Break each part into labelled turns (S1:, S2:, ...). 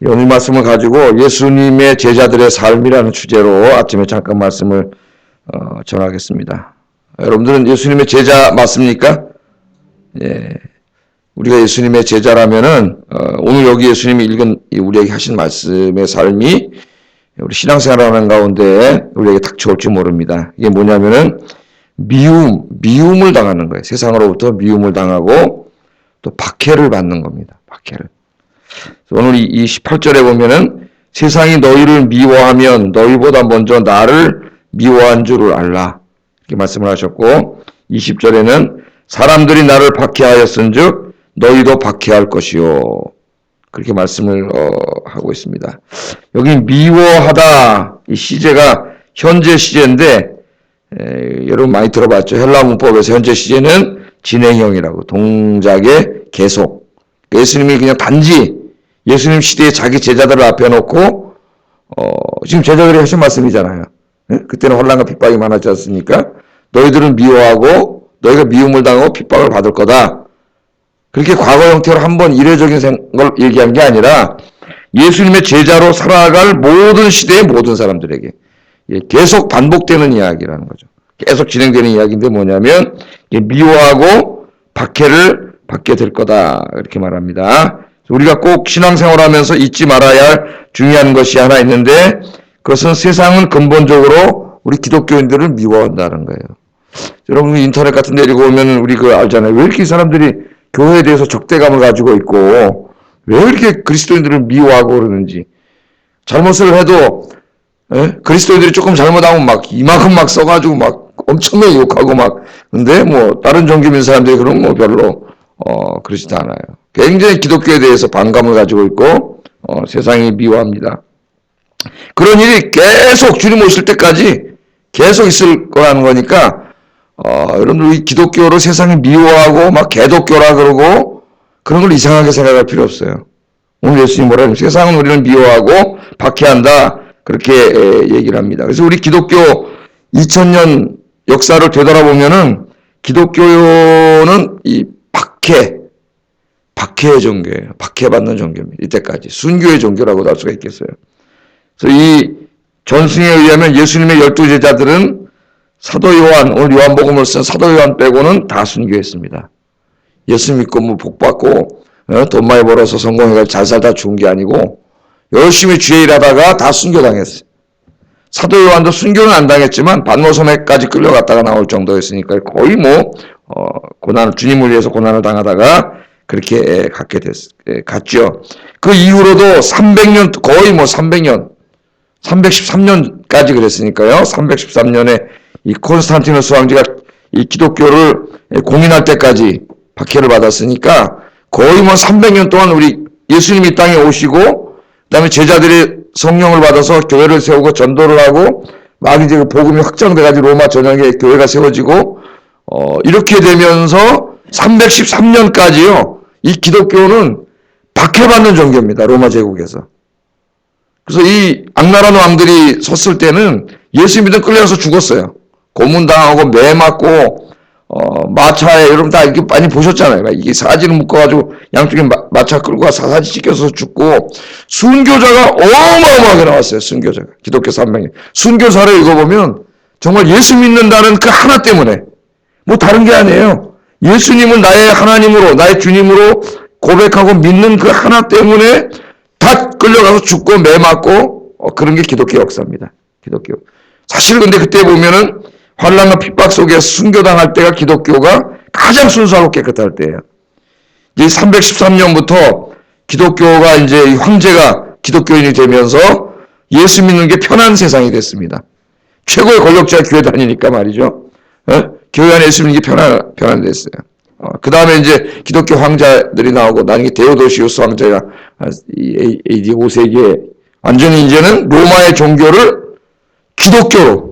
S1: 오늘 말씀을 가지고 예수님의 제자들의 삶이라는 주제로 아침에 잠깐 말씀을 전하겠습니다. 여러분들은 예수님의 제자 맞습니까? 예, 우리가 예수님의 제자라면은 오늘 여기 예수님이 읽은 우리에게 하신 말씀의 삶이 우리 신앙생활하는 가운데 우리에게 닥쳐올지 모릅니다. 이게 뭐냐면은 미움을 당하는 거예요. 세상으로부터 미움을 당하고 또 박해를 받는 겁니다. 박해를. 오늘 이 18절에 보면은 세상이 너희를 미워하면 너희보다 먼저 나를 미워한 줄을 알라. 이렇게 말씀을 하셨고 20절에는 사람들이 나를 박해하였은즉 너희도 박해할 것이요. 그렇게 말씀을 하고 있습니다. 여기 미워하다 이 시제가 현재 시제인데 여러분 많이 들어봤죠. 헬라 문법에서 현재 시제는 진행형이라고 동작의 계속. 예수님이 그냥 단지 예수님 시대에 자기 제자들을 앞에 놓고 지금 제자들이 하신 말씀이잖아요. 그때는 혼란과 핍박이 많았지 않습니까? 너희들은 미워하고 너희가 미움을 당하고 핍박을 받을 거다. 그렇게 과거 형태로 한번 이례적인 걸 얘기한 게 아니라 예수님의 제자로 살아갈 모든 시대의 모든 사람들에게 계속 반복되는 이야기라는 거죠. 계속 진행되는 이야기인데 뭐냐면 미워하고 박해를 받게 될 거다. 이렇게 말합니다. 우리가 꼭 신앙생활하면서 잊지 말아야 할 중요한 것이 하나 있는데 그것은 세상은 근본적으로 우리 기독교인들을 미워한다는 거예요. 여러분 인터넷 같은 데 읽어보면 우리 그거 알잖아요. 왜 이렇게 이 사람들이 교회에 대해서 적대감을 가지고 있고 왜 이렇게 그리스도인들을 미워하고 그러는지. 잘못을 해도 그리스도인들이 조금 잘못하면 막 이만큼 막 써가지고 막 엄청나게 욕하고 막 근데 뭐 다른 종교민 사람들이 그런 거 별로 그러지도 않아요. 굉장히 기독교에 대해서 반감을 가지고 있고 세상이 미워합니다. 그런 일이 계속 주님 오실 때까지 계속 있을 거라는 거니까 여러분들 이 기독교를 세상이 미워하고 막 개독교라 그러고 그런 걸 이상하게 생각할 필요 없어요. 오늘 예수님이 뭐라 하냐면 세상은 우리를 미워하고 박해한다 그렇게 얘기를 합니다. 그래서 우리 기독교 2000년 역사를 되돌아보면은 기독교는 이 박해의 종교예요. 박해받는 종교입니다. 이때까지 순교의 종교라고도 할 수가 있겠어요. 그래서 이 전승에 의하면 예수님의 12제자들은 사도 요한, 오늘 요한복음을 쓴 사도 요한 빼고는 다 순교했습니다. 예수 믿고 뭐 복받고 돈 많이 벌어서 성공해가지고 잘 살다 죽은 게 아니고 열심히 주의 일하다가 다 순교당했어요. 사도 요한도 순교는 안 당했지만 반모섬에까지 끌려갔다가 나올 정도였으니까 거의 뭐 고난을 주님을 위해서 고난을 당하다가 그렇게 갔죠. 그 이후로도 300년 거의 뭐 300년 313년까지 그랬으니까요. 313년에 이 콘스탄티누스 황제가 이 기독교를 공인할 때까지 박해를 받았으니까 거의 뭐 300년 동안 우리 예수님이 땅에 오시고 그다음에 제자들이 성령을 받아서 교회를 세우고 전도를 하고 막 이제 그 복음이 확장돼가지고 로마 전역에 교회가 세워지고 이렇게 되면서 313년까지요. 이 기독교는 박해받는 종교입니다. 로마 제국에서. 그래서 이 악나라한 왕들이 섰을 때는 예수 믿음 끌려가서 죽었어요. 고문당하고 매 맞고 마차에 여러분 다 이렇게 많이 보셨잖아요. 이게 사진을 묶어가지고 양쪽에 마차 끌고 가 사사지 찢겨서 죽고 순교자가 어마어마하게 나왔어요. 순교자가 기독교 300년 순교사를 읽어보면 정말 예수 믿는다는 그 하나 때문에 뭐 다른 게 아니에요. 예수님은 나의 하나님으로 나의 주님으로 고백하고 믿는 그 하나 때문에 다 끌려가서 죽고 매 맞고 그런 게 기독교 역사입니다. 기독교. 사실 근데 그때 보면은 환난과 핍박 속에 순교당할 때가 기독교가 가장 순수하고 깨끗할 때예요. 이제 313년부터 기독교가 이제 황제가 기독교인이 되면서 예수 믿는 게 편한 세상이 됐습니다. 최고의 권력자가 교회 다니니까 말이죠. 교회 안에 예수 믿는 게 편한 됐어요. 그 다음에 이제 기독교 황자들이 나오고 나중에 데오도시우스 황제가 AD 5세기에 완전히 이제는 로마의 종교를 기독교로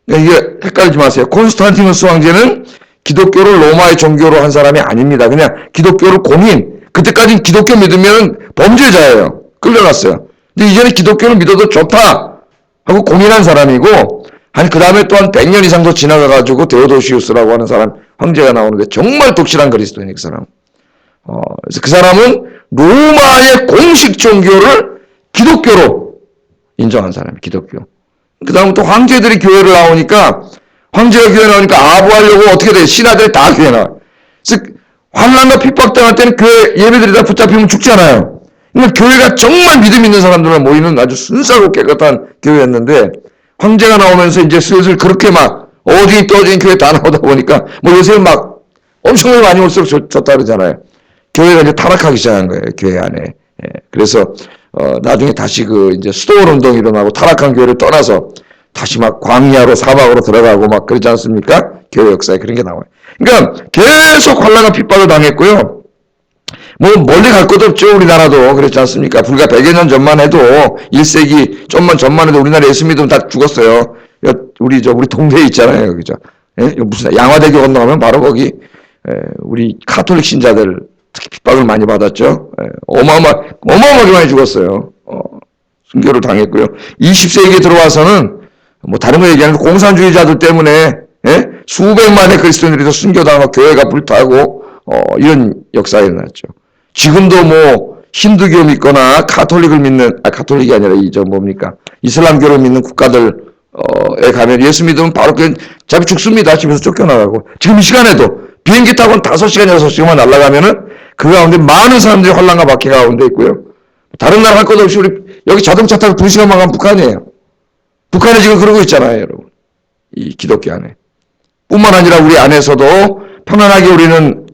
S1: 이게 헷갈리지 마세요. 콘스탄티누스 황제는 기독교를 로마의 종교로 한 사람이 아닙니다. 그냥 기독교를 공인. 그때까지는 기독교 믿으면 범죄자예요. 끌려갔어요. 근데 이제는 기독교를 믿어도 좋다 하고 공인한 사람이고 그 다음에 또 한 100년 이상 더 지나가가지고 데오도시우스라고 하는 사람 황제가 나오는데 정말 독실한 그리스도인이 그 사람. 그래서 그 사람은 로마의 공식 종교를 기독교로 인정한 사람이 기독교. 그 다음부터 황제들이 교회를 나오니까 황제가 교회 나오니까 아부하려고 어떻게 돼? 신하들이 다 교회 나와. 즉 환난과 핍박당할 때는 교회 예배드리다 붙잡히면 죽잖아요. 그러니까 교회가 정말 믿음 있는 사람들만 모이는 아주 순수하고 깨끗한 교회였는데 황제가 나오면서 이제 슬슬 그렇게 막 어디 떠진 교회 다 나오다 보니까 뭐 요새는 막 엄청나게 많이 올수록 좋다 그러잖아요. 교회가 이제 타락하기 시작한 거예요. 교회 안에. 예. 그래서 나중에 다시 이제 수도원 운동이 일어나고 타락한 교회를 떠나서 다시 막 광야로 사막으로 들어가고 막 그러지 않습니까? 교회 역사에 그런 게 나와요. 그러니까 계속 환난과 핍박을 당했고요. 뭐 멀리 갈 것도 없죠. 우리나라도 그렇지 않습니까? 불과 100여 년 전만 해도 1세기 좀만 전만 해도 우리나라 예수 믿으면 다 죽었어요. 우리 동네에 있잖아요. 그죠? 예? 무슨 양화대교 건너가면 바로 거기 우리 카톨릭 신자들 특히 핍박을 많이 받았죠. 어마어마하게 많이 죽었어요. 순교를 당했고요. 20세기에 들어와서는 뭐 다른 거 얘기하는 공산주의자들 때문에 수백만의 그리스도인들이 순교당하고 교회가 불타고 이런 역사가 일어났죠. 지금도 뭐 힌두교 믿거나 카톨릭을 믿는 카톨릭이 아니라 뭡니까 이슬람교를 믿는 국가들에 가면 예수 믿으면 바로 그냥 잡이 죽습니다. 집에서 쫓겨나가고 지금 이 시간에도 비행기 타고는 5시간 6시간만 날아가면은 그 가운데 많은 사람들이 환난과 박해 가운데 있고요. 다른 나라 할 것도 없이 우리 여기 자동차 타고 2시간만 가면 북한이에요. 북한이 지금 그러고 있잖아요, 여러분. 이 기독교 안에. 뿐만 아니라 우리 안에서도 편안하게 우리는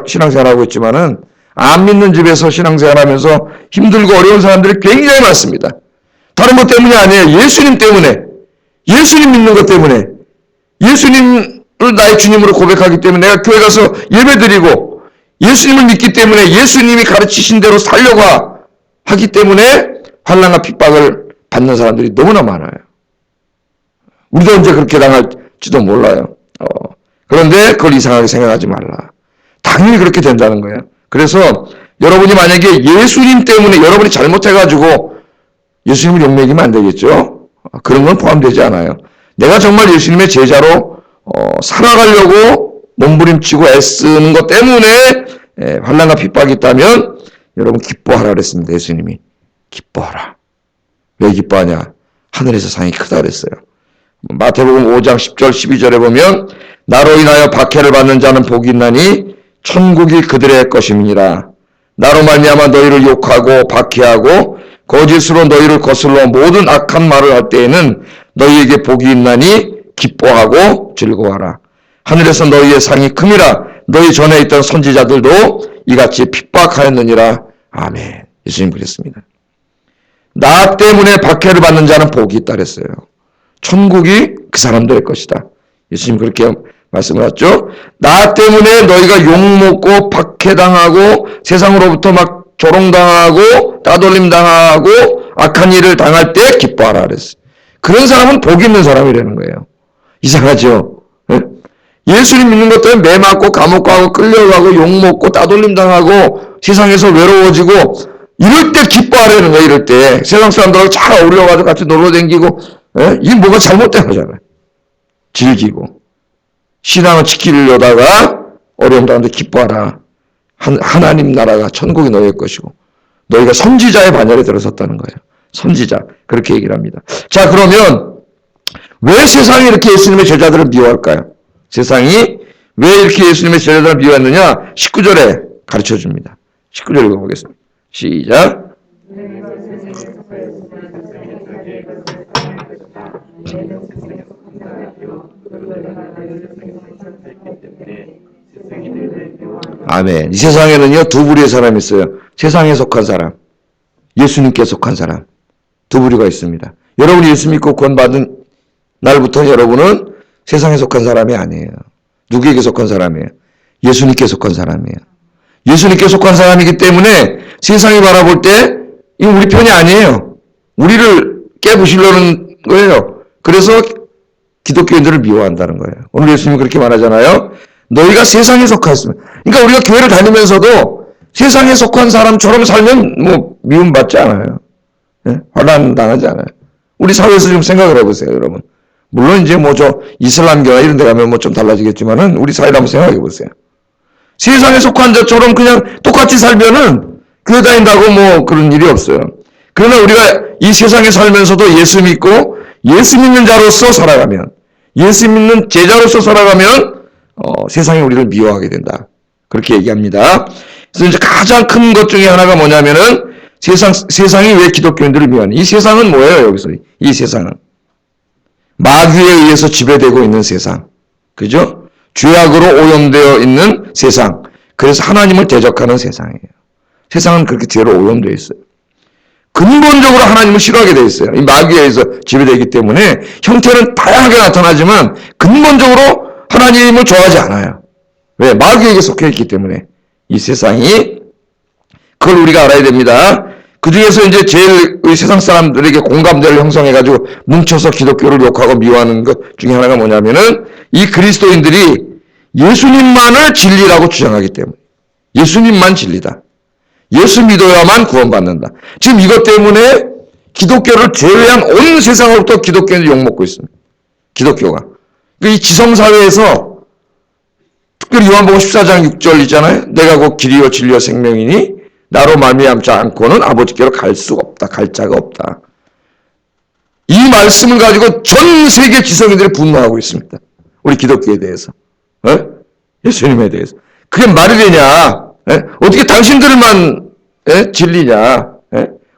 S1: 신앙생활하고 있지만은 안 믿는 집에서 신앙생활하면서 힘들고 어려운 사람들이 굉장히 많습니다. 다른 것 때문이 아니에요. 예수님 때문에. 예수님 믿는 것 때문에. 예수님을 나의 주님으로 고백하기 때문에 내가 교회 가서 예배드리고 예수님을 믿기 때문에 예수님이 가르치신 대로 살려고 하기 때문에 환난과 핍박을 받는 사람들이 너무나 많아요. 우리도 언제 그렇게 당할지도 몰라요. 그런데 그걸 이상하게 생각하지 말라. 당연히 그렇게 된다는 거예요. 그래서 여러분이 만약에 예수님 때문에 여러분이 잘못해가지고 예수님을 욕먹이면 안 되겠죠? 그런 건 포함되지 않아요. 내가 정말 예수님의 제자로 살아가려고 몸부림치고 애쓰는 것 때문에 환난과 핍박이 있다면 여러분 기뻐하라 그랬습니다. 예수님이. 기뻐하라. 왜 기뻐하냐? 하늘의 세상이 크다 그랬어요. 마태복음 5장 10절 12절에 보면 나로 인하여 박해를 받는 자는 복이 있나니 천국이 그들의 것임이니라. 나로 말미암아 너희를 욕하고 박해하고 거짓으로 너희를 거슬러 모든 악한 말을 할 때에는 너희에게 복이 있나니 기뻐하고 즐거워하라. 하늘에서 너희의 상이 큼이라. 너희 전에 있던 선지자들도 이같이 핍박하였느니라. 아멘. 예수님 그랬습니다. 나 때문에 박해를 받는 자는 복이 있다 그랬어요. 천국이 그 사람들의 것이다. 예수님 그렇게 말씀하셨죠. 나 때문에 너희가 욕먹고 박해당하고 세상으로부터 막 조롱당하고 따돌림당하고 악한 일을 당할 때 기뻐하라 그랬어요. 그런 사람은 복 있는 사람이라는 거예요. 이상하죠? 네? 예수님 믿는 것 때문에 매 맞고 감옥 가고 끌려가고 욕먹고 따돌림당하고 세상에서 외로워지고 이럴 때 기뻐하라는 거예요. 이럴 때 세상 사람들하고 잘 어울려가지고 같이 놀러다니고 이 뭐가 잘못된 거잖아요. 즐기고 신앙을 지키려다가 어려움 가운데 기뻐하라. 하나님 나라가 천국이 너희의 것이고 너희가 선지자의 반열에 들어섰다는 거예요. 선지자 그렇게 얘기를 합니다. 자 그러면 왜 세상이 이렇게 예수님의 제자들을 미워할까요? 세상이 왜 이렇게 예수님의 제자들을 미워했느냐? 19절에 가르쳐줍니다. 19절 읽어보겠습니다. 시작. 아멘. 이 세상에는요 두 부류의 사람이 있어요. 세상에 속한 사람, 예수님께 속한 사람. 두 부류가 있습니다. 여러분이 예수 믿고 구원받은 날부터 여러분은 세상에 속한 사람이 아니에요. 누구에게 속한 사람이에요? 예수님께 속한 사람이에요. 예수님께 속한 사람이기 때문에 세상이 바라볼 때 이건 우리 편이 아니에요. 우리를 깨부시려는 거예요. 그래서 기독교인들을 미워한다는 거예요. 오늘 예수님이 그렇게 말하잖아요. 너희가 세상에 속하였으면. 그러니까 우리가 교회를 다니면서도 세상에 속한 사람처럼 살면 뭐 미움받지 않아요. 네? 환난 당하지 않아요. 우리 사회에서 좀 생각을 해보세요, 여러분. 물론 이제 뭐 이슬람교나 이런 데 가면 뭐 좀 달라지겠지만은 우리 사회를 한번 생각해 보세요. 세상에 속한 자처럼 그냥 똑같이 살면은 교회 다닌다고 뭐 그런 일이 없어요. 그러나 우리가 이 세상에 살면서도 예수 믿고 예수 믿는 자로서 살아가면, 예수 믿는 제자로서 살아가면 세상이 우리를 미워하게 된다. 그렇게 얘기합니다. 그래서 이제 가장 큰 것 중에 하나가 뭐냐면은 세상이 왜 기독교인들을 미워하는? 이 세상은 뭐예요? 여기서 이 세상은 마귀에 의해서 지배되고 있는 세상, 그죠? 죄악으로 오염되어 있는 세상. 그래서 하나님을 대적하는 세상이에요. 세상은 그렇게 죄로 오염되어 있어요. 근본적으로 하나님을 싫어하게 되어 있어요. 이 마귀에 의해서 지배되기 때문에 형태는 다양하게 나타나지만 근본적으로 하나님을 좋아하지 않아요. 왜? 마귀에게 속해 있기 때문에. 이 세상이, 그걸 우리가 알아야 됩니다. 그 중에서 이제 제일 우리 세상 사람들에게 공감대를 형성해가지고 뭉쳐서 기독교를 욕하고 미워하는 것 중에 하나가 뭐냐면은 이 그리스도인들이 예수님만을 진리라고 주장하기 때문에. 예수님만 진리다. 예수 믿어야만 구원받는다. 지금 이것 때문에 기독교를 제외한 온 세상으로부터 기독교인들이 욕먹고 있습니다. 기독교가. 이 지성사회에서 특별히 요한복음 14장 6절 있잖아요. 내가 곧 길이요 진리요 생명이니 나로 말미암지 않고는 아버지께로 갈 수가 없다. 갈 자가 없다. 이 말씀을 가지고 전 세계 지성인들이 분노하고 있습니다. 우리 기독교에 대해서. 예수님에 대해서. 그게 말이 되냐? 어떻게 당신들만 진리냐?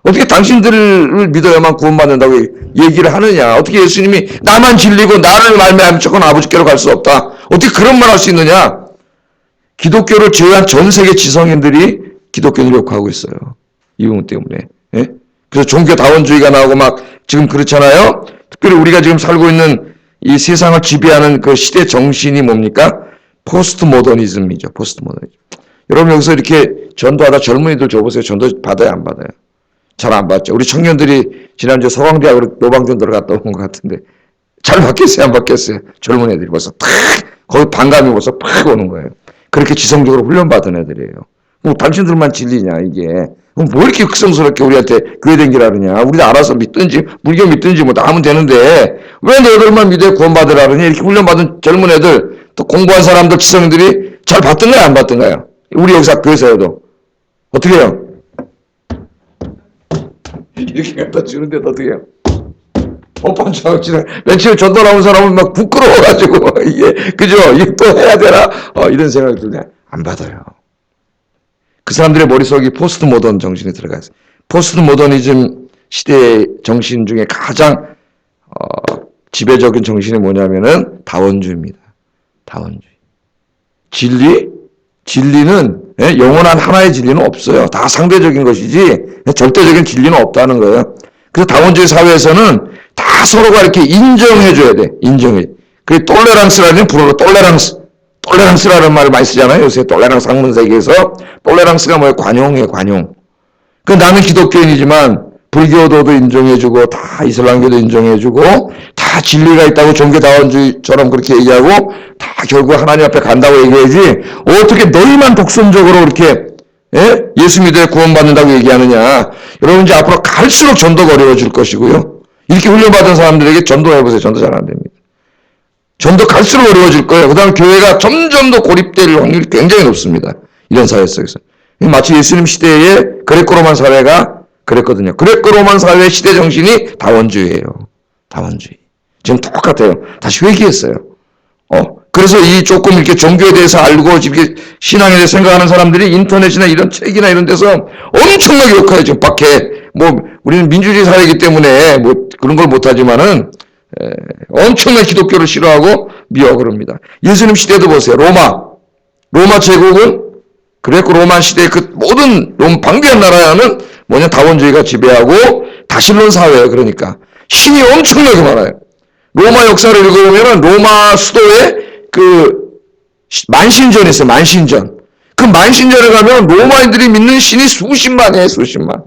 S1: 어떻게 당신들을 믿어야만 구원받는다고 얘기를 하느냐? 어떻게 예수님이 나만 진리고 나를 말미암고는 아버지께로 갈 수 없다. 어떻게 그런 말 할 수 있느냐? 기독교를 제외한 전 세계 지성인들이 기독교를 욕하고 있어요. 이 부분 때문에. 그래서 종교다원주의가 나오고 막 지금 그렇잖아요. 특별히 우리가 지금 살고 있는 이 세상을 지배하는 그 시대 정신이 뭡니까? 포스트 모더니즘이죠. 포스트 모더니즘. 여러분 여기서 이렇게 전도하다 젊은이들 줘보세요. 전도 받아요, 안 받아요? 잘 안 받죠. 우리 청년들이 지난주에 서강대학으로 노방전 들어갔다 온 것 같은데 잘 받겠어요, 안 받겠어요? 젊은 애들이 벌써 탁 거기 반감이 벌써 팍 오는 거예요. 그렇게 지성적으로 훈련받은 애들이에요. 뭐 당신들만 진리냐 이게. 그럼 뭐 이렇게 극성스럽게 우리한테 교회 댕기라 그러냐. 우리도 알아서 믿든지 물교 믿든지 뭐 다 하면 되는데 왜 너희들만 믿어 구원받으라 그러냐. 이렇게 훈련받은 젊은 애들 또 공부한 사람들 지성들이 잘 받던가요, 안 받던가요? 우리 여기서 학교에서도 어떻게 해요? 이렇게 갖다 주는데도 어떻게 해요? 번쩍지는 며칠 전도 나온 사람은 막 부끄러워가지고 이게 그죠? 이거 또 해야 되나? 이런 생각이 들냐? 안 받아요. 그 사람들의 머릿속이 포스트 모던 정신이 들어가 있어요. 포스트 모더니즘 시대의 정신 중에 가장 지배적인 정신이 뭐냐면은 다원주의입니다. 다원주의. 진리는 영원한 하나의 진리는 없어요. 다 상대적인 것이지 절대적인 진리는 없다는 거예요. 그래서 다원주의 사회에서는 다 서로가 이렇게 인정해줘야 돼. 인정해. 그게 톨레랑스라는 불어로 톨레랑스라는 말을 많이 쓰잖아요. 요새 톨레랑스 학문세계에서 톨레랑스가 뭐예요? 관용이에요. 관용. 그 나는 기독교인이지만 불교도도 인정해주고 다 이슬람교도 인정해주고 다 진리가 있다고 종교다원주의처럼 그렇게 얘기하고 다 결국 하나님 앞에 간다고 얘기해야지 어떻게 너희만 독선적으로 그렇게 예수 믿어야 구원받는다고 얘기하느냐. 여러분 이제 앞으로 갈수록 전도가 어려워질 것이고요. 이렇게 훈련받은 사람들에게 전도해보세요. 전도 잘 안 됩니다. 전도 갈수록 어려워질 거예요. 그 다음에 교회가 점점 더 고립될 확률이 굉장히 높습니다. 이런 사회 속에서. 마치 예수님 시대에 그레코로만 사회가 그랬거든요. 그레코로만 사회의 시대 정신이 다원주의예요. 다원주의. 지금 똑같아요. 다시 회귀했어요. 그래서 이 조금 이렇게 종교에 대해서 알고 이렇게 신앙에 대해서 생각하는 사람들이 인터넷이나 이런 책이나 이런 데서 엄청나게 욕해요. 지금 밖에. 뭐, 우리는 민주주의 사회이기 때문에 뭐 그런 걸 못하지만은, 엄청나게 기독교를 싫어하고 미워하고 그럽니다. 예수님 시대도 보세요. 로마 제국은 그레코 로만 시대의 그 모든 방대한 나라는 뭐냐, 다원주의가 지배하고 다신론 사회예요. 그러니까. 신이 엄청나게 많아요. 로마 역사를 읽어보면 로마 수도에 그 만신전이 있어요. 만신전. 그 만신전에 가면 로마인들이 믿는 신이 수십만이에요. 수십만.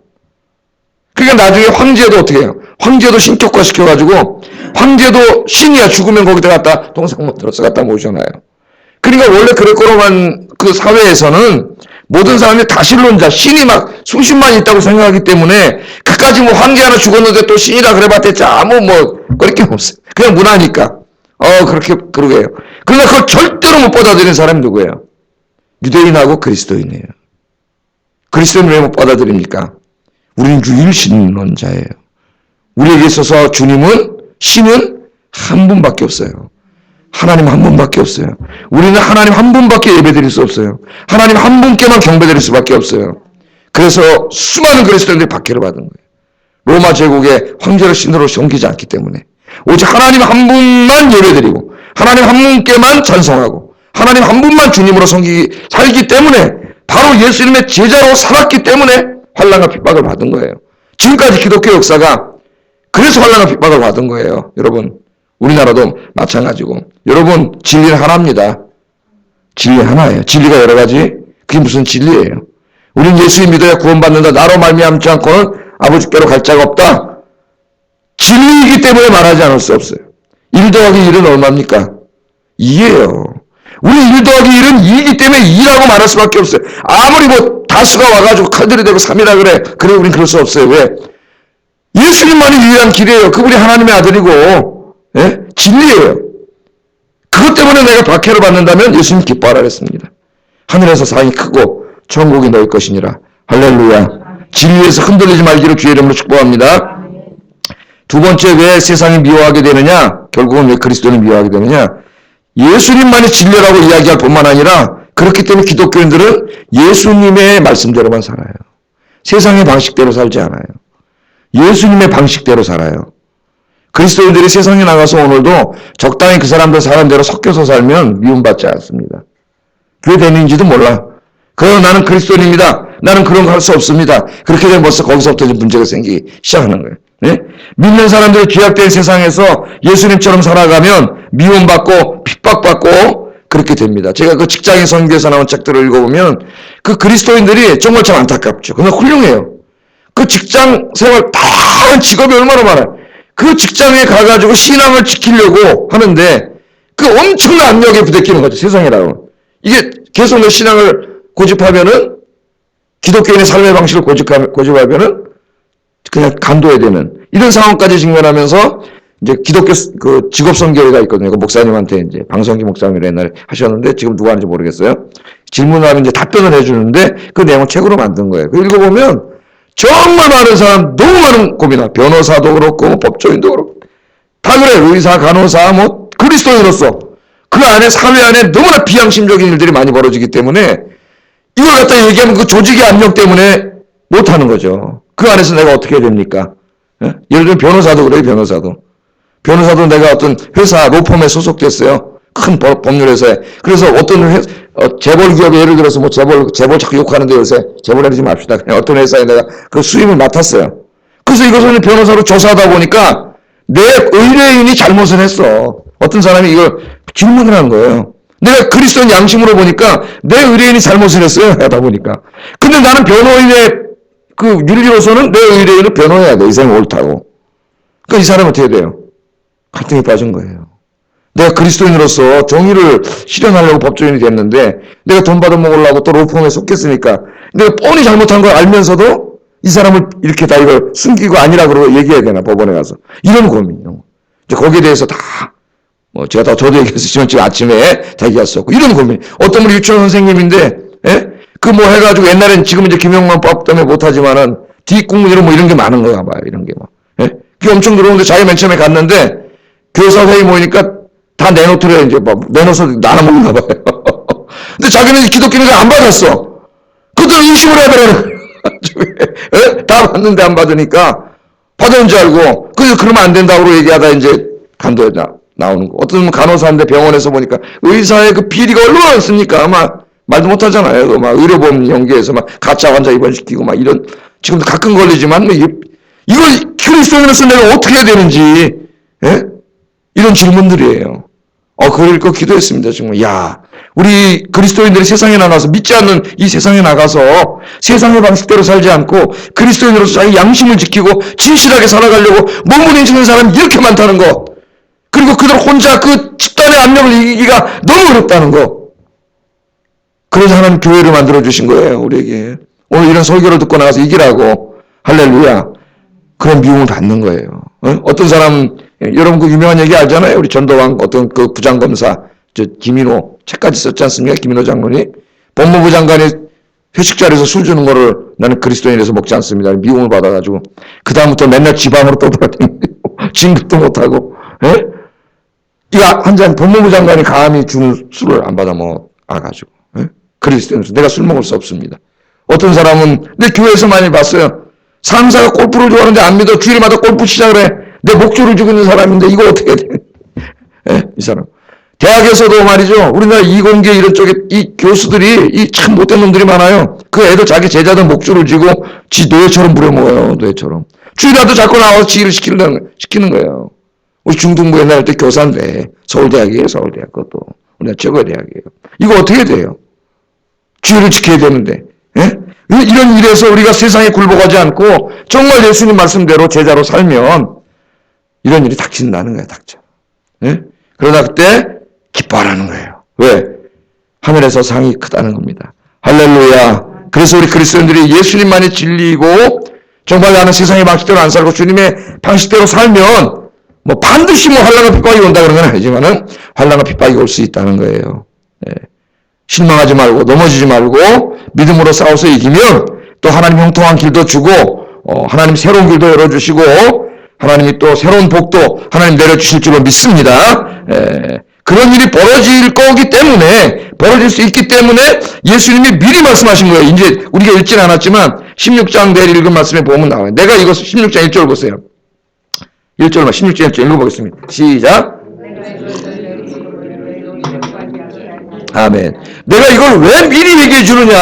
S1: 그러니까 나중에 황제도 어떻게 해요? 황제도 신격화 시켜가지고 황제도 신이야. 죽으면 거기다 갖다 동상모 들어서 갖다 모셔놔요. 그러니까 원래 그레코로만 그 사회에서는 모든 사람이 다신론자, 신이 막 수십만 있다고 생각하기 때문에 그까지 뭐 황제 하나 죽었는데 또 신이라 그래봤자 아무 뭐 그렇게 없어요. 그냥 문화니까. 그러게요. 그러나 그걸 절대로 못 받아들이는 사람이 누구예요? 유대인하고 그리스도인이에요. 그리스도는 왜 못 받아들입니까? 우리는 유일신론자예요. 우리에게 있어서 주님은, 신은 한 분밖에 없어요. 하나님 한 분밖에 없어요. 우리는 하나님 한 분밖에 예배드릴 수 없어요. 하나님 한 분께만 경배드릴 수밖에 없어요. 그래서 수많은 그리스도인들이 박해를 받은 거예요. 로마 제국의 황제로 신으로 섬기지 않기 때문에 오직 하나님 한 분만 예배드리고 하나님 한 분께만 찬송하고 하나님 한 분만 주님으로 살기 때문에 바로 예수님의 제자로 살았기 때문에 환난과 핍박을 받은 거예요. 지금까지 기독교 역사가 그래서 환난과 핍박을 받은 거예요. 여러분, 우리나라도 마찬가지고. 여러분, 진리는 하나입니다. 진리 하나예요. 진리가 여러 가지. 그게 무슨 진리예요? 우린 예수님 믿어야 구원받는다. 나로 말미암지 않고는 아버지께로 갈 자가 없다. 진리이기 때문에 말하지 않을 수 없어요. 1 더하기 1은 얼마입니까? 2예요. 우리 1 더하기 1은 2이기 때문에 2라고 말할 수밖에 없어요. 아무리 뭐 다수가 와가지고 칼들이 되고 3이라 그래. 그래, 우린 그럴 수 없어요. 왜? 예수님만이 유일한 길이에요. 그분이 하나님의 아들이고, 예? 진리예요. 그것 때문에 내가 박해를 받는다면 예수님 기뻐하라 그랬습니다. 하늘에서 상이 크고 천국이 너희 것이니라. 할렐루야. 진리에서 흔들리지 말기를 주의 이름으로 축복합니다. 두 번째, 왜 세상이 미워하게 되느냐? 결국은 왜 그리스도를 미워하게 되느냐? 예수님만이 진리라고 이야기할 뿐만 아니라 그렇기 때문에 기독교인들은 예수님의 말씀대로만 살아요. 세상의 방식대로 살지 않아요. 예수님의 방식대로 살아요. 그리스도인들이 세상에 나가서 오늘도 적당히 그 사람들 사람대로 섞여서 살면 미움받지 않습니다. 교회 다니는지도 몰라. 그러나 나는 그리스도인입니다. 나는 그런 거 할 수 없습니다. 그렇게 되면 벌써 거기서부터 문제가 생기기 시작하는 거예요. 네? 믿는 사람들이 죄악된 세상에서 예수님처럼 살아가면 미움받고 핍박받고 그렇게 됩니다. 제가 그 직장인 선교에서 나온 책들을 읽어보면 그 그리스도인들이 정말 참 안타깝죠. 그러나 훌륭해요. 그 직장 생활 다양한 직업이 얼마나 많아요. 그 직장에 가가지고 신앙을 지키려고 하는데 그 엄청난 압력에 부대끼는 거죠. 세상이라고. 이게 계속 내 신앙을 고집하면은 기독교인의 삶의 방식을 고집하면은 그냥 간도해야 되는 이런 상황까지 직면하면서 이제 기독교 그 직업선교회가 있거든요. 그 목사님한테 이제 방성기 목사님이 옛날에 하셨는데 지금 누가 하는지 모르겠어요. 질문하면 이제 답변을 해주는데 그 내용을 책으로 만든 거예요. 그 읽어보면 정말 많은 사람, 너무 많은 고민하. 변호사도 그렇고 법조인도 그렇고 다 그래. 의사, 간호사, 뭐 그리스도인으로서 그 안에 사회 안에 너무나 비양심적인 일들이 많이 벌어지기 때문에 이걸 갖다 얘기하면 그 조직의 압력 때문에 못하는 거죠. 그 안에서 내가 어떻게 해야 됩니까? 예? 예를 들면 변호사도 그래요. 변호사도 내가 어떤 회사 로펌에 소속됐어요. 큰 법률회사에. 그래서 어떤 재벌 기업에 예를 들어서 뭐 재벌 자꾸 욕하는데 요새 재벌 하지 맙시다. 그냥 어떤 회사에 내가 그 수임을 맡았어요. 그래서 이것을 변호사로 조사하다 보니까 내 의뢰인이 잘못을 했어. 어떤 사람이 이걸 질문을 한 거예요. 내가 그리스도인 양심으로 보니까 내 의뢰인이 잘못을 했어요. 하다 보니까. 근데 나는 변호인의 그 윤리로서는 내 의뢰인을 변호해야 돼. 이 사람이 옳다고. 그러니까 이 사람은 어떻게 돼요? 갈등에 빠진 거예요. 내가 그리스도인으로서 정의를 실현하려고 법조인이 됐는데 내가 돈 받아먹으려고 또 로펌에 속했으니까 내가 뻔히 잘못한 걸 알면서도 이 사람을 이렇게 다 이걸 숨기고 아니라 그러고 얘기해야 되나 법원에 가서. 이런 고민이요. 이제 거기에 대해서 다 뭐 제가 다 저도 얘기했었지만 지금 아침에 다 얘기했었고 이런 고민. 어떤 분이 유치원 선생님인데 그 뭐 해가지고 옛날엔 지금 이제 김영란법 때문에 못하지만은 뒷공문이로 뭐 이런 게 많은 거야 봐요. 이런 게 막. 그게 엄청 들어오는데 자기 맨 처음에 갔는데 교사 회의 모이니까 다 내노트를 이제 막 내놓아서 나눠먹나 봐요. 근데 자기는 기독교인을 안 받았어. 그것도 인식을 해야 되는 다 받는데 안 받으니까 받은 줄 알고 그래서 그러면 안 된다고 얘기하다 이제 간도에 나오는 거. 어떤 간호사인데 병원에서 보니까 의사의 그 비리가 얼마나 있습니까? 아마 말도 못하잖아요. 막 의료보험 연계해서 막 가짜 환자 입원시키고 막 이런 지금도 가끔 걸리지만 뭐 이걸 그리스도인으로서 내가 어떻게 해야 되는지 이런 질문들이에요. 그걸 읽고 기도했습니다. 정말 야 우리 그리스도인들이 세상에 나가서 믿지 않는 이 세상에 나가서 세상의 방식대로 살지 않고 그리스도인으로서 자기 양심을 지키고 진실하게 살아가려고 몸부림치는 사람이 이렇게 많다는 거. 그리고 그들 혼자 그 집단의 압력을 이기기가 너무 어렵다는 거. 그래서 하나님 교회를 만들어주신 거예요. 우리에게. 오늘 이런 설교를 듣고 나가서 이기라고. 할렐루야. 그런 미움을 받는 거예요. 어떤 사람 여러분 그 유명한 얘기 알잖아요. 우리 전도왕 어떤 그 부장검사 김인호 책까지 썼지 않습니까? 김인호 장군이 법무부 장관이 회식 자리에서 술 주는 거를 나는 그리스도인이라서 먹지 않습니다. 미움을 받아가지고 그 다음부터 맨날 지방으로 떠돌아다니고 진급도 못하고. 예? 네가 한 잔 법무부 장관이 감히 주는 술을 안 받아 먹어가지고. 예? 그리스도인으로서 내가 술 먹을 수 없습니다. 어떤 사람은 내 교회에서 많이 봤어요. 상사가 골프를 좋아하는데 안 믿어 주일마다 골프 시작을 해. 내 목줄을 쥐고 있는 사람인데 이거 어떻게 해야 돼? 예? 이 사람. 대학에서도 말이죠. 우리나라 이공계 이런 쪽에 이 교수들이 이 참 못된 놈들이 많아요. 그 애도 자기 제자들 목줄을 쥐고 지 노예처럼 부려먹어요. 노예처럼. 주일마다 자꾸 나와서 지휘를 시키는 거예요. 우리 중등부 옛날 때 교사인데 서울대학이에요. 서울대학. 그것도 우리나라 최고의 대학이에요. 이거 어떻게 돼요? 주의를 지켜야 되는데. 예? 이런 일에서 우리가 세상에 굴복하지 않고 정말 예수님 말씀대로 제자로 살면 이런 일이 닥친다는 거예요. 닥쳐. 예? 그러다 그때 기뻐하라는 거예요. 왜? 하늘에서 상이 크다는 겁니다. 할렐루야. 그래서 우리 그리스도인들이 예수님만이 진리이고 정말 나는 세상의 방식대로 안 살고 주님의 방식대로 살면 뭐 반드시 뭐 환난과 핍박이 온다 그런 건 아니지만은 환난과 핍박이 올 수 있다는 거예요. 예. 실망하지 말고 넘어지지 말고 믿음으로 싸워서 이기면 또 하나님 형통한 길도 주고 하나님 새로운 길도 열어주시고 하나님이 또 새로운 복도 하나님 내려주실 줄로 믿습니다. 예. 그런 일이 벌어질 거기 때문에 벌어질 수 있기 때문에 예수님이 미리 말씀하신 거예요. 이제 우리가 읽지는 않았지만 16장 내일 읽은 말씀에 보면 나와요. 내가 이거 16장 1절 보세요. 1절만 16장 1절 읽어보겠습니다. 시작. 아멘. 내가 이걸 왜 미리 얘기해 주느냐.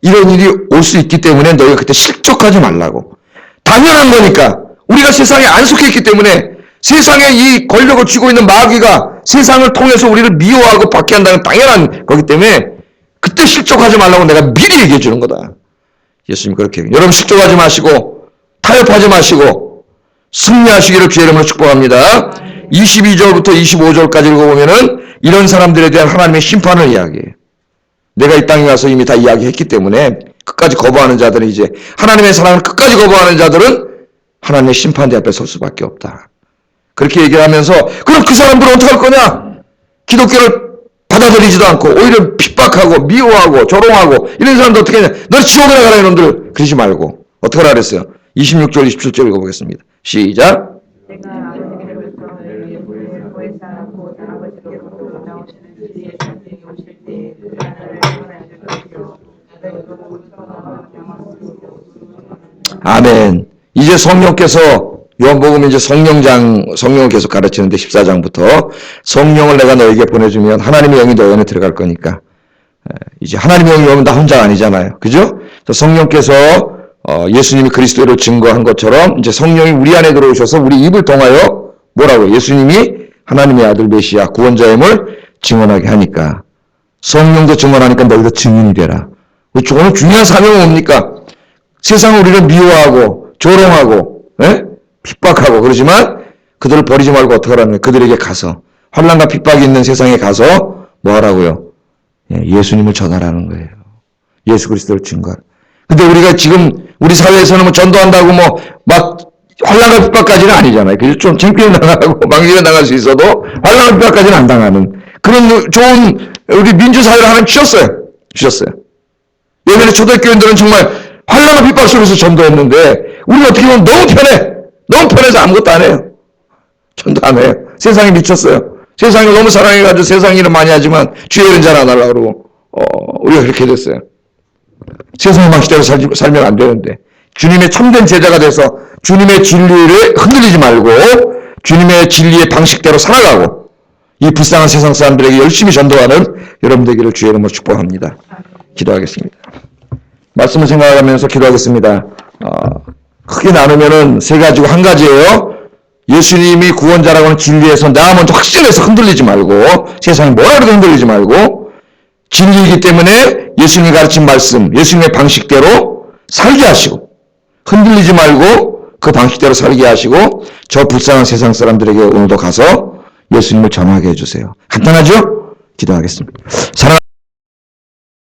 S1: 이런 일이 올 수 있기 때문에 너희가 그때 실족하지 말라고. 당연한 거니까. 우리가 세상에 안 속해 있기 때문에 세상에 이 권력을 쥐고 있는 마귀가 세상을 통해서 우리를 미워하고 받게 한다는 당연한 거기 때문에 그때 실족하지 말라고 내가 미리 얘기해 주는 거다. 예수님 그렇게 얘기해요. 여러분 실족하지 마시고 타협하지 마시고 승리하시기를 주의 이름으로 축복합니다. 22절부터 25절까지 읽어보면은 이런 사람들에 대한 하나님의 심판을 이야기해요. 내가 이 땅에 와서 이미 다 이야기했기 때문에 끝까지 거부하는 자들은 이제 하나님의 사랑을 끝까지 거부하는 자들은 하나님의 심판대 앞에 설 수밖에 없다. 그렇게 얘기하면서 그럼 그 사람들은 어떻게 할 거냐? 기독교를 받아들이지도 않고 오히려 핍박하고 미워하고 조롱하고 이런 사람들 어떻게 하냐? 너 지옥에 나가라 이놈들. 그러지 말고 어떻게 하라 그랬어요? 26절 27절 읽어보겠습니다. 시작. 아멘. 이제 성령께서 요한복음 이제 성령을 계속 가르치는데 14장부터 성령을 내가 너에게 보내주면 하나님의 영이 너 안에 들어갈 거니까 이제 하나님의 영이 오면 나 혼자 아니잖아요. 그죠? 성령께서 예수님이 그리스도로 증거한 것처럼 이제 성령이 우리 안에 들어오셔서 우리 입을 통하여 뭐라고? 예수님이 하나님의 아들 메시아 구원자임을 증언하게 하니까 성령도 증언하니까 너희도 증인이 되라. 오늘 중요한 사명은 뭡니까? 세상은 우리를 미워하고 조롱하고 핍박하고 그러지만 그들을 버리지 말고 어떻게 하라는 거예요? 그들에게 가서 환난과 핍박이 있는 세상에 가서 뭐 하라고요? 예수님을 전하라는 거예요. 예수 그리스도를 증거하라. 근데 우리가 지금 우리 사회에서는 뭐 전도한다고 뭐 막 환난과 핍박까지는 아니잖아요. 그래서 좀 창피해 나가고 망신에 나갈 수 있어도 환난과 핍박까지는 안 당하는 그런 좋은 우리 민주사회를 하나님 주셨어요. 예전에 초대교인들은 정말 환난과 핍박 속에서 전도했는데 우리는 어떻게 보면 너무 편해서 아무것도 안 해요. 전도 안 해요. 세상에 미쳤어요. 세상을 너무 사랑해가지고 세상 일을 많이 하지만 주의 일은 잘 안 하려고 그러고 우리가 그렇게 됐어요. 세상의 방식대로 살면 안 되는데 주님의 참된 제자가 돼서 주님의 진리를 흔들리지 말고 주님의 진리의 방식대로 살아가고 이 불쌍한 세상 사람들에게 열심히 전도하는 여러분 되기를 주의 이름으로 축복합니다. 기도하겠습니다. 말씀을 생각하면서 기도하겠습니다. 크게 나누면은 세 가지고 한 가지예요. 예수님이 구원자라고 하는 진리에서 나 먼저 확신해서 흔들리지 말고 세상이 뭐라 그래도 흔들리지 말고 진리이기 때문에 예수님이 가르친 말씀, 예수님의 방식대로 살게 하시고 흔들리지 말고 그 방식대로 살게 하시고 저 불쌍한 세상 사람들에게 오늘도 가서 예수님을 전하게 해주세요. 간단하죠? 기도하겠습니다. 사랑